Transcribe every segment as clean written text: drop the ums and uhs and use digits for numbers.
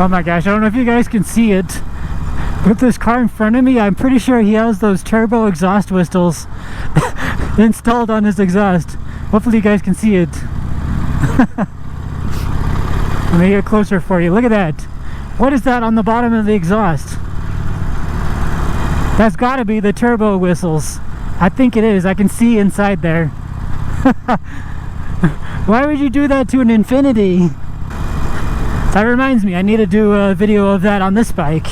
Oh my gosh, I don't know if you guys can see it. With this car in front of me, I'm pretty sure he has those turbo exhaust whistles installed on his exhaust. Hopefully you guys can see it. Let me get closer for you. Look at that. What is that on the bottom of the exhaust? That's got to be the turbo whistles. I think it is. I can see inside there. Why would you do that to an Infiniti? That reminds me, I need to do a video of that on this bike.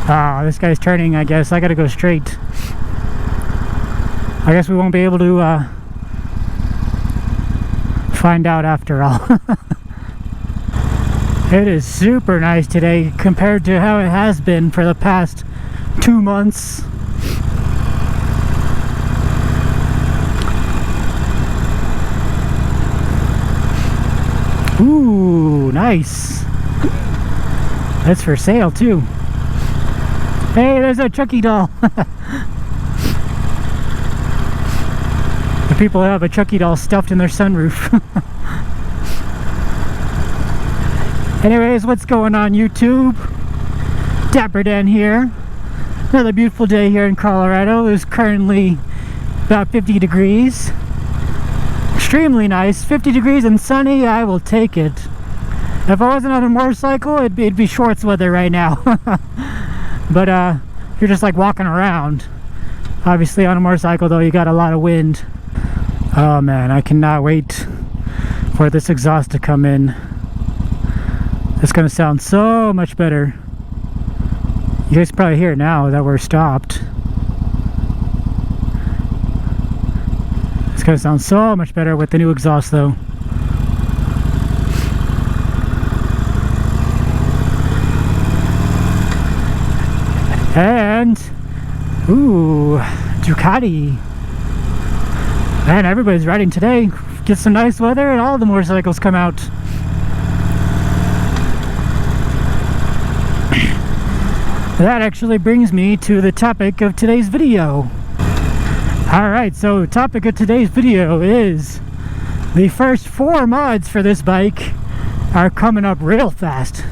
Ah, this guy's turning, I guess. I gotta go straight. I guess we won't be able to find out after all. It is super nice today compared to how it has been for the past 2 months. Ooh, nice. That's for sale too. Hey, there's a Chucky doll. The people have a Chucky doll stuffed in their sunroof. Anyways, what's going on YouTube? Dapper Dan here. Another beautiful day here in Colorado. It's currently about 50 degrees. Extremely nice. 50 degrees and sunny, I will take it. If I wasn't on a motorcycle, it'd be shorts weather right now. But you're just like walking around. Obviously on a motorcycle though, you got a lot of wind. Oh man, I cannot wait for this exhaust to come in. It's gonna sound so much better. You guys can probably hear it now that we're stopped. It's gonna sound so much better with the new exhaust though. And ooh, Ducati. Man, everybody's riding today. Get some nice weather and all the motorcycles come out. That actually brings me to the topic of today's video. Alright, so the topic of today's video is the first 4 mods for this bike are coming up real fast.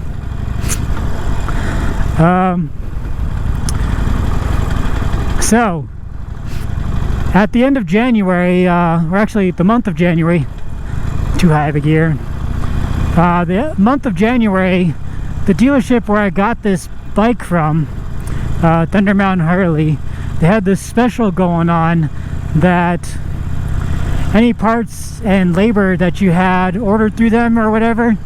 So at the end of January, or actually the month of January, too high of a gear. The month of January, the dealership where I got this bike from, Thunder Mountain Harley, they had this special going on that any parts and labor that you had ordered through them or whatever,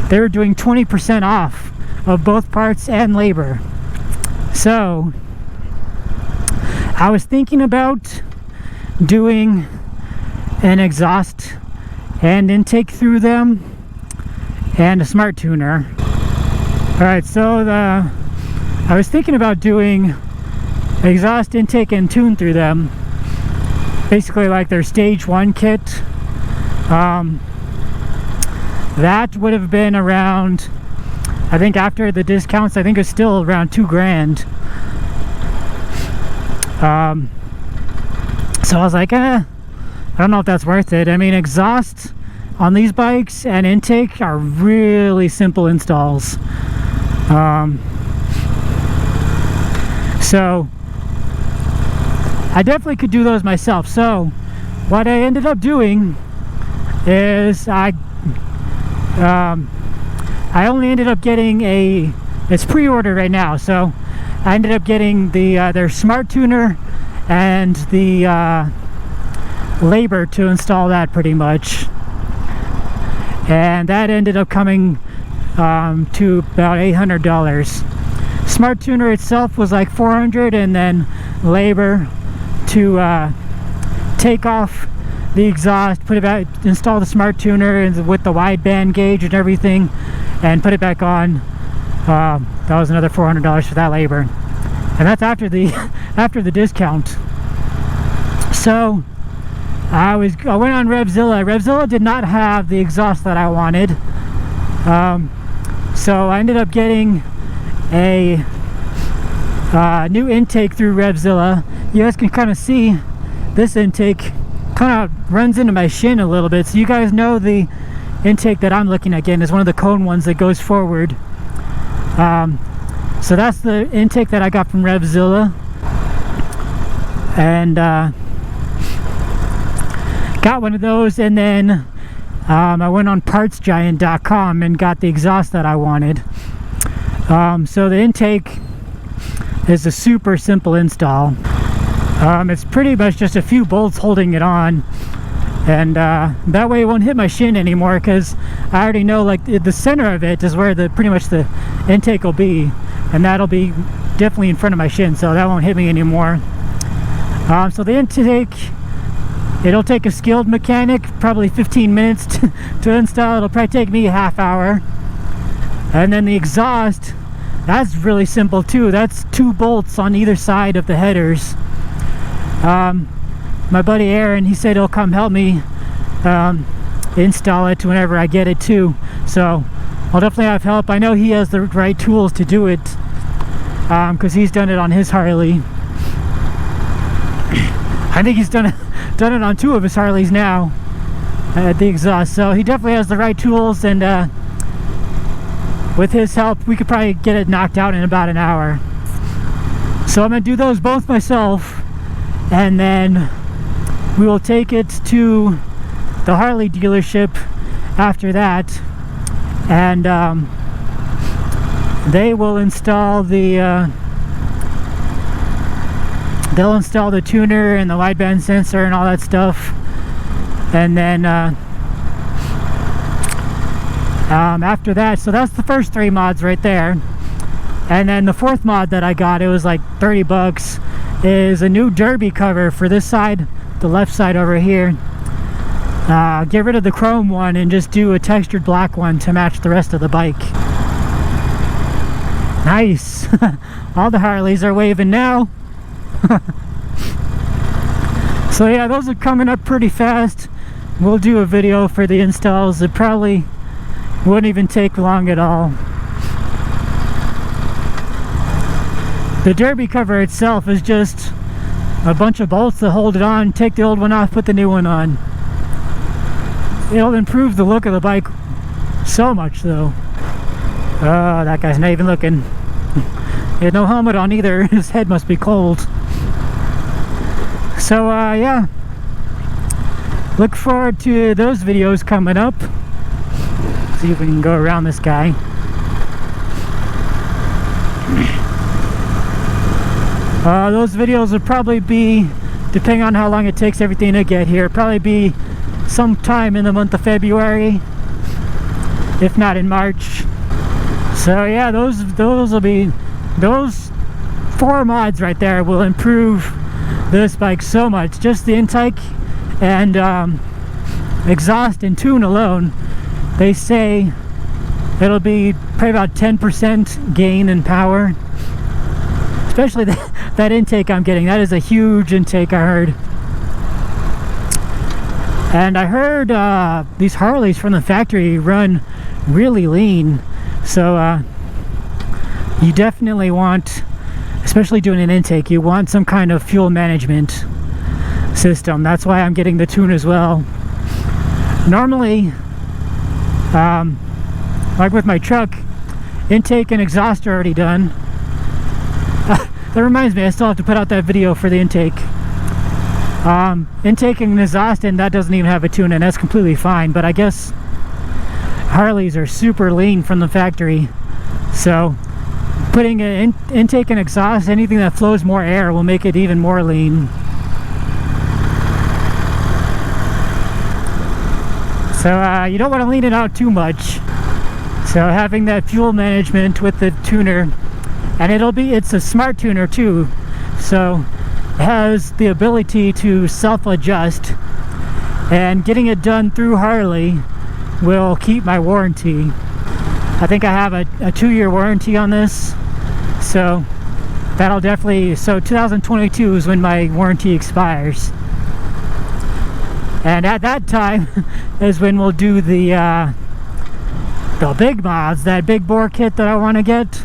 they were doing 20% off of both parts and labor. So I was thinking about doing an exhaust and intake through them and a smart tuner. Alright, so I was thinking about doing exhaust intake and tune through them, basically like their stage 1 kit. That would have been around, I think after the discounts, I think it's still around $2,000. So I was like, I don't know if that's worth it. I mean, exhaust on these bikes and intake are really simple installs. So I definitely could do those myself. So what I ended up doing is I only ended up getting it's pre-ordered right now, so I ended up getting their smart tuner and the labor to install that pretty much, and that ended up coming to about $800. Smart tuner itself was like $400, and then labor to take off the exhaust, put it back, install the smart tuner and with the wideband gauge and everything, and put it back on. That was another $400 for that labor, and that's after the after the discount. So I went on Revzilla. Revzilla did not have the exhaust that I wanted, so I ended up getting a new intake through Revzilla. You guys can kind of see this intake kind of runs into my shin a little bit, so you guys know the intake that I'm looking at getting is one of the cone ones that goes forward. So that's the intake that I got from Revzilla, and got one of those, and then I went on partsgiant.com and got the exhaust that I wanted. So the intake is a super simple install. It's pretty much just a few bolts holding it on, and that way it won't hit my shin anymore, because I already know like the center of it is where pretty much the intake will be, and that'll be definitely in front of my shin, so that won't hit me anymore. So the intake, it'll take a skilled mechanic probably 15 minutes to install. It'll probably take me a half hour. And then the exhaust, that's really simple too. That's 2 bolts on either side of the headers. My buddy Aaron, he said he'll come help me install it whenever I get it too. So I'll definitely have help. I know he has the right tools to do it, because he's done it on his Harley. I think he's done it on 2 of his Harleys now at the exhaust, so he definitely has the right tools, and with his help we could probably get it knocked out in about an hour. So I'm gonna do those both myself, and then we will take it to the Harley dealership after that, and they will install the they'll install the tuner and the wideband sensor and all that stuff, and then after that, so that's the first 3 mods right there. And then the 4th mod that I got, it was like 30 bucks, is a new derby cover for this side, the left side over here. Get rid of the chrome one and just do a textured black one to match the rest of the bike. Nice. All the Harleys are waving now. So yeah, those are coming up pretty fast. We'll do a video for the installs. It probably wouldn't even take long at all. The derby cover itself is just a bunch of bolts that hold it on. Take the old one off, put the new one on. It'll improve the look of the bike so much though. Oh, that guy's not even looking. He had no helmet on either. His head must be cold. So yeah, look forward to those videos coming up. See if we can go around this guy. Those videos will probably be, depending on how long it takes everything to get here, probably be sometime in the month of February, if not in March. So yeah, those will be, those 4 mods right there will improve this bike so much. Just the intake and exhaust and tune alone, they say it'll be probably about 10% gain in power. Especially that intake I'm getting. That is a huge intake, I heard. And I heard these Harleys from the factory run really lean. So you definitely want, especially doing an intake, you want some kind of fuel management system. That's why I'm getting the tune as well. Normally, like with my truck, intake and exhaust are already done. That reminds me, I still have to put out that video for the intake. Intake and exhaust, and that doesn't even have a tune, and that's completely fine. But I guess Harleys are super lean from the factory, so putting an intake and exhaust, anything that flows more air, will make it even more lean. So you don't want to lean it out too much. So having that fuel management with the tuner, and it's a smart tuner too, so it has the ability to self-adjust, and getting it done through Harley will keep my warranty. I think I have a 2-year warranty on this, so that'll definitely, so 2022 is when my warranty expires. And at that time is when we'll do the big mods, that big bore kit that I want to get.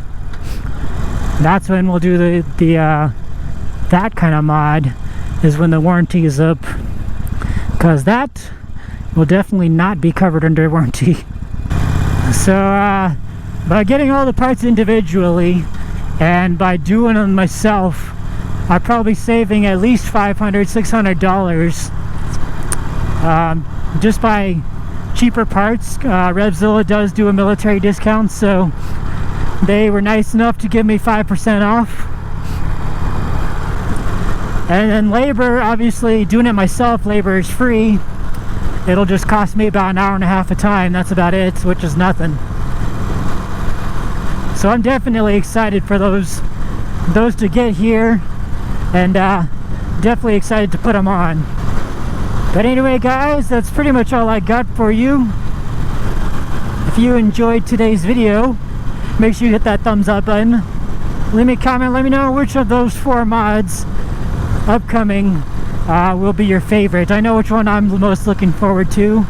That's when we'll do the that kind of mod, is when the warranty is up, because that will definitely not be covered under warranty. So by getting all the parts individually and by doing them myself, I'm probably saving at least $500–600 just by cheaper parts. Revzilla does do a military discount, so they were nice enough to give me 5% off. And then labor, obviously doing it myself, labor is free. It'll just cost me about an hour and a half of time. That's about it, which is nothing. So I'm definitely excited for those to get here, and definitely excited to put them on. But anyway, guys, that's pretty much all I got for you. If you enjoyed today's video, make sure you hit that thumbs up button. Leave me a comment, let me know which of those 4 mods upcoming will be your favorite. I know which one I'm the most looking forward to.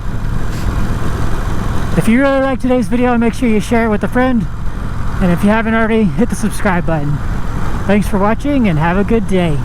If you really like today's video, make sure you share it with a friend. And if you haven't already, hit the subscribe button. Thanks for watching and have a good day.